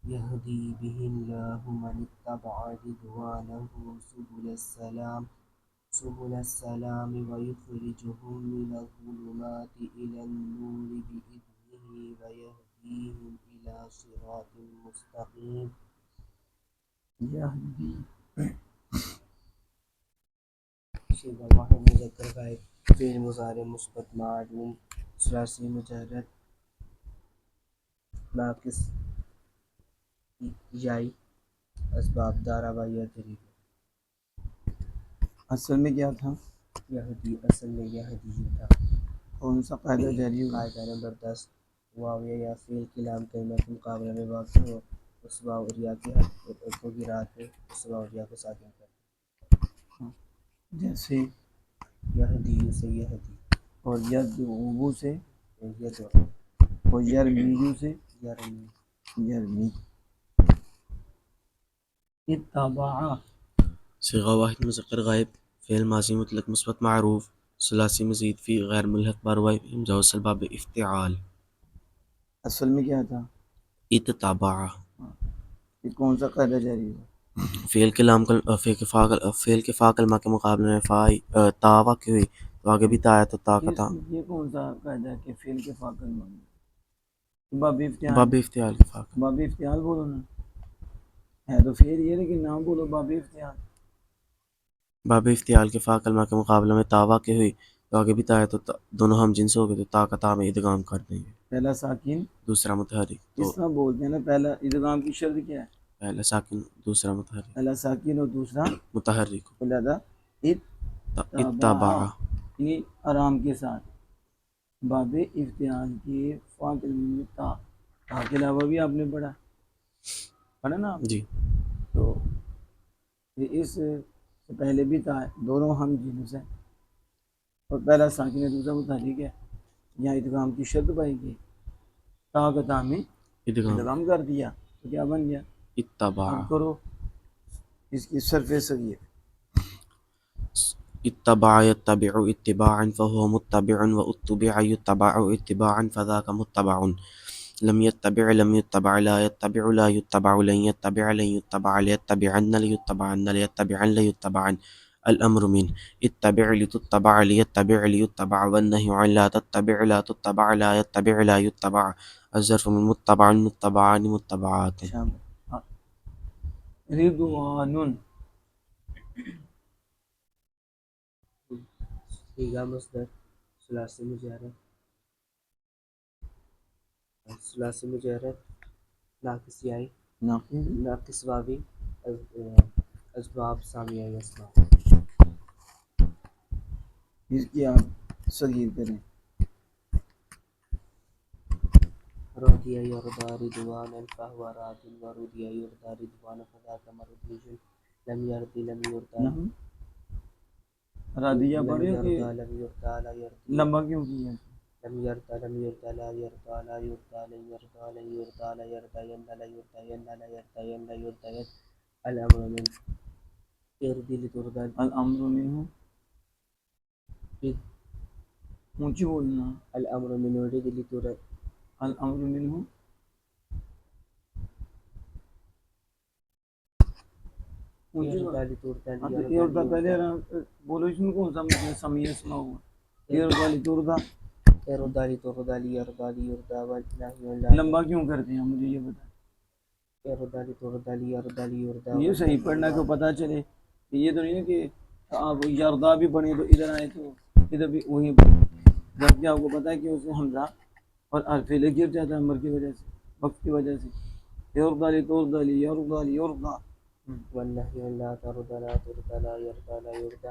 يهدي به الله من اتبع رضوانه سبل السلام ويخرجهم من الظلمات إلى النور بإذنه ويهديهم إلى صراط مستقيم. يهدي صيغة واحد مذكر غائب فعل مضارع مثبت معلوم ثلاثی مجرد ناقص یائی اسباب دارا و یدری. اصل میں کیا تھا؟ یہدی اصل میں یہدی تھا. کون سا قاعدہ جاری ہوا؟ قاعدہ نمبر 10 واویہ یا فعل کے لام کلمہ کے مقابلہ میں واقع ہو اس واو اور یا کی حد کو گرا کے اس واو اور یا کو ساکن کر. جیسے یہدی سے یہدی اور یدعو سے یدعو اور یرمیو سے یرمی. یرمی. اتبع صیغہ واحد مذکر غائب فعل ماضی مطلق مثبت معروف ثلاثی مزید فی غیر ملحق باروائی امزہ وصل باب افتعال. اصل میں کیا تھا؟ اتتابع یہ کون سا قاعدہ جاری ہوا؟ فعل کے لام فعل کے فا کلمہ کے مقابلے میں تا واقع ہوئی تو آگے بھی تا ہے تو تا کا تا. یہ کون سا قاعدہ ہے کہ فعل کے فاقل مانگے؟ باب افتعال. باب افتعال کے فا باب افتعال بولو نا، ہے تو فعل یہ لیکن نام بولو باب افتعال. باب افتعال کے فا کلمہ کے مقابلے میں تا واقع ہوئی تو آگے بھی تا ہے تو دونوں ہم جنس ہو گئے تو تا کا تا میں ادغام کر دیں گے. پہلا ساکن دوسرا متحرک تو اس طرح بولتے ہیں نا، پہلا ادغام کی شرط کیا ہے؟ پہلا ساکن دوسرا متحرک پہلا ساکن اور دوسرا متحرک لہذا اتبع یعنی آرام کے ساتھ. باب افتعال کے فا کلمے میں تا کے علاوہ بھی آپ نے پڑھا نا آپ؟ جی. تو یہ اس سے پہلے بھی تھا، دونوں ہم جنس ہیں اور پہلا ساکن ہے دوسرا متحرک ہے. یہاں ادغام کی شرط پائی گئی، تا کا تا میں ادغام کر دیا تو کیا بن گیا؟ اتبع. اب کرو اس کی صرف صغیر. اتبع يتبع اتباعا فهو متبع واتبع يتبع اتباعا فذاك متبع. لم يتبع لم يتبع لا يتبع لا يتبع لن يتبع لن يتبع ليتبعن ليتبعن ليتبعن ليتبعن. الأمر من اتبع لتتبع ليتبع ليتبع والنهي عن لا تتبع لا تتبع لا يتبع لا يتبع. الظرف من متبع متبعان متبعات. رضوان صیغہ مصدر ثلاثی مجرد ناقص یائی ناقص واوی اسباب سامیہ اسباب. اس کی آپ صغیر کریں. رضی یرضی رضوانا فهو راض ورضی یرضی رضوانا فذاک مرضی. لم یرضی لم یرضی رادیہ پڑھے کہ لم یرضی لا یرضی. لمبا کیوں کیا؟ لم يرضى لم يرضى لا يرضى لا يرضى لن يرضى لن يرضى لا يرضين لا يرضين لا يرضين لا يرضين. الأمر من ارضي لترضى. الامر منہ اونچی بولنا. الأمر من ارضي لترضى. الامر منہ ارضى لترضى یردا پہلے بولو، اس میں کون سا سمیع اسما ہوا؟ یردا لتردا ارضى لترضى ليرضى ليرضى والنهي عن لا. لمبا کیوں کرتے ہیں مجھے یہ بتا. ارضى لترضى ليرضى ليرضى. یہ صحیح پڑھنا کو پتہ چلے کہ یہ تو نہیں ہے کہ آپ یردا بھی پڑھیں تو ادھر آئے تو ادھر بھی وہیں پڑھیں، جبکہ آپ کو پتہ ہے کہ اس میں حمزہ اور الفعل گر جاتا ہے امر کی وجہ سے، وقت کی وجہ سے. یردا لترضى ليرضى ليرضى. والنهي عن لا ترضى لا ترضى لا يرضى لا يرضى.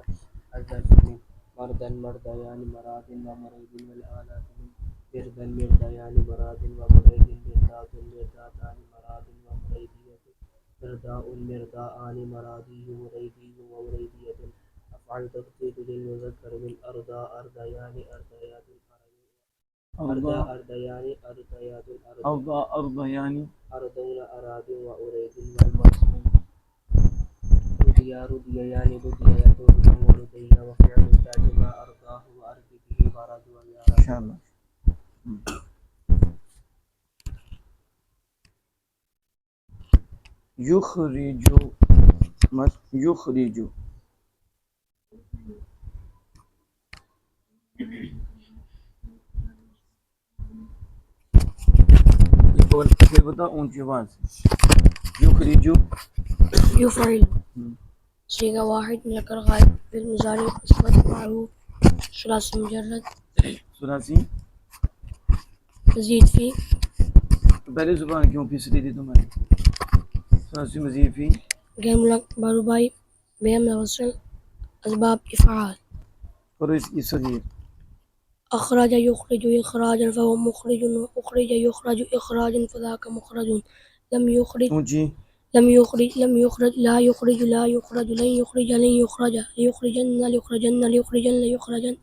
الظرف من مردا مرضيان مراد ومريد والآلات من مردا مرضيان مراد ومريد مرضات مرضاتان مراد ومريدية مرضاء مرضاءان مرادي مريدي ومريدية. أفعل تفضيل للمذكر من أرضى أرضيان أرضيات أرضى أرضيان أرضيات ارضا ارضیانی أرضون أراد وأريد والوصف رضي رضي يعني رضي يرضى ورضي وفعل التاج ما أرضاه وأرض به ورد ويا انشاءاللہ. یخرجو مت یخرجو. اور پھر بتا اونچی آواز سے. یخرجو يفعل صيغة واحد مذكر غائب في المضارع مثبت معروف ثلاثي مجرد ثلاثی. مزيد فيه پہلے زبان کیوں پھسلی تھی تمہاری؟ ثلاثی مزید فی غير مربوط بهم وصل أسباب إفعال اور اس کی صغیر. أخرج يخرج إخراجا فهو مخرج أخرج يخرج إخراجا فذاك مخرج لم يخرج اونچی. لم يخرج لا يخرج لن يخرج ليخرجن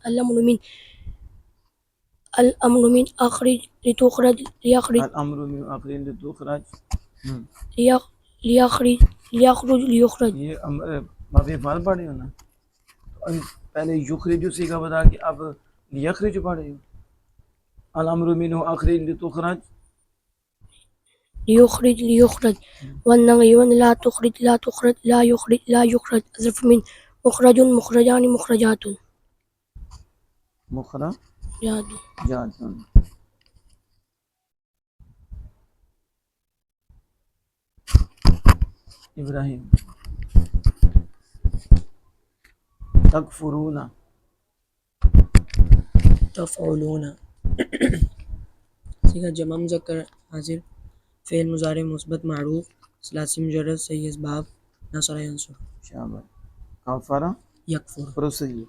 الأمر من أخرج لتخرج ليخرج الامر من آخرین لتخرج. ليخرج یہ باب افعال پڑھے ہو نا؟ پہلے یخرجو سیکھا بتا کہ اب لیخرج پڑھے ہو. الامر من آخرین لتخرج ليخرج والنغي لا تخرج لا يخرج ظرف من مخرج مخرجان مخرجات مخرجات. ابراہیم تکفرون تفعلون صيغة جمع مذکر حاضر فعل مضارع مثبت معروف ثلاثی مجرد صحیح اسباب نصر ینصر. شاباش. کافرہ یکفر پروسیجر.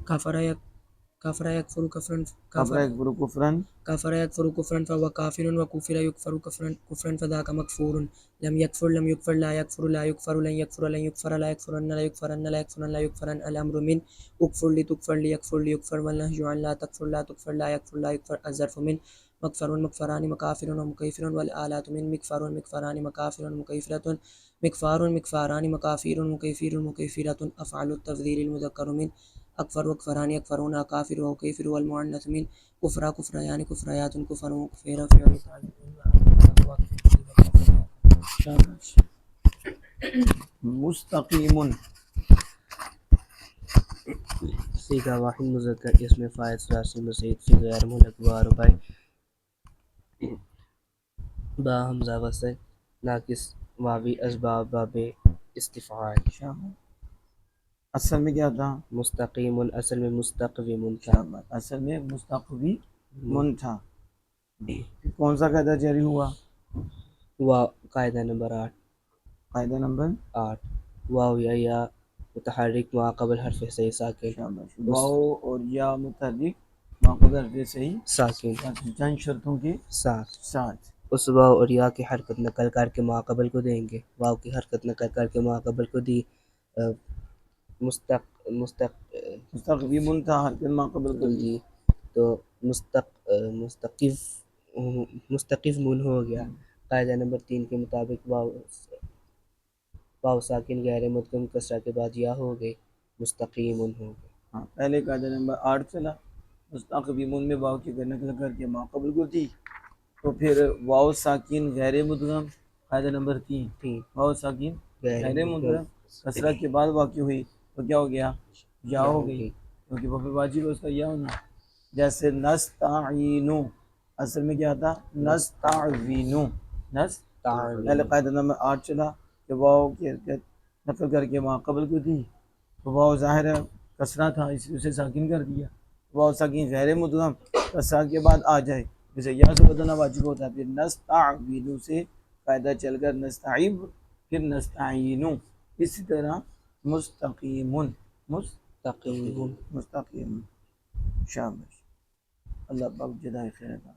کافر یکفر کفرن کافرہ یکفر کفرن کافر یکفر کفرن فهو کافر وکفر یکفر کفرن فذاک مکفور. لم یکفر لا یکفر لن یکفر لا یکفرن الامر من اکفر لتکفر لیکفر والنهی عن لا تکفر لا یکفر الظرف من مکفر مکفران مکافر ومکیفر والآلات من مکفران مکافر مکیفرة مکفاران مکافیر مکیفرة. افعال التفضیل المذکر من اکفر وکفران یکفرون اکافر وکیفر والمؤنث من کفرا کفریان کفریات کفر وکفیر فعل شاباش. مستقیم صيغة واحد مذكر اسم فاعل ثلاثي مزيد في غير ملك رباعي با حمزہ وصل ناقص واوی اسباب باب استفعال. شاباش. اصل میں کیا تھا؟ مستقیم اصل میں مستقوم تھا. شاباش. اصل میں مستقوی تھا. کون سا قاعدہ جاری ہوا؟ قاعدہ نمبر 8. قاعدہ نمبر 8 واو یا متحرک ما قبل حرف صحیح ساکن. شاباش. واو اور یا متحرک ما قبل حرف صحیح ساکن چند شرطوں کے ساتھ. اس واو اور یا کی حرکت نقل کر کے ما قبل کو دیں گے. واو کی حرکت نقل کر کے ما قبل کو دی. مستقیم تھا حرکت ما قبل کو دی. جی تو مستقف من ہو گیا. قاعدہ نمبر 3 کے مطابق واو ساکن غیر مدغم کسرہ کے بعد یا ہو گئے مستقیم ہو گئے. ہاں پہلے قاعدہ نمبر 8 چلا. مستقیم میں واو کی نقل کر کے ما قبل کو دی. تو پھر واو ساکن غیر مدغم قاعدہ نمبر 3 واو ساکن غیر مدغم کسرہ کے بعد واقع ہوئی تو کیا ہو گیا؟ یا ہو گئی کیونکہ وہ پھر واجب ہے اس کا یا ہونا. جیسے نستعینو اصل میں کیا تھا؟ نستعینو. پہلے قاعدہ نمبر 8 چلا کہ واو کی حرکت نقل کر کے ما قبل کو دی تو واو ظاہر ہے کسرہ تھا اس لیے اسے ساکن کر دیا. واو ساکن غیر مدغم کسرہ کے بعد آ جائے جیسے یا سے بدلنا واجب ہوتا ہے. پھر نستعینو سے قاعدہ چل کر نستعیب پھر نستعینو. اسی طرح مستقیم. شاباش. اللہ پاک جزائے خیر عطا